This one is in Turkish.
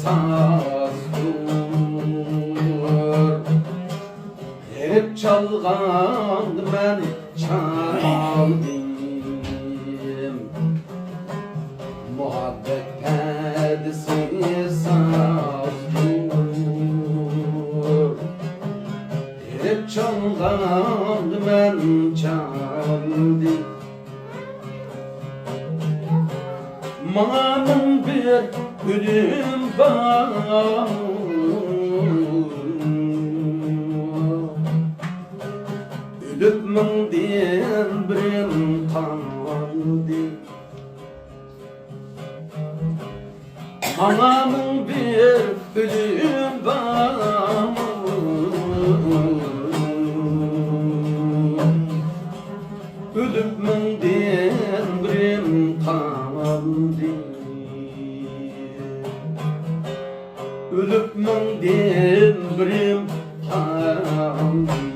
sazdır. Hep çalgan ben çaldım. Muhabbet perdesi sazdır. Hep çalgan ben çaldım. Manın bir ölüm var, ölüp min diyen birim kaldı. Manın bir ölüm var, ölüp min diyen birim kaldı. Ölüp min diyen birim kaldı.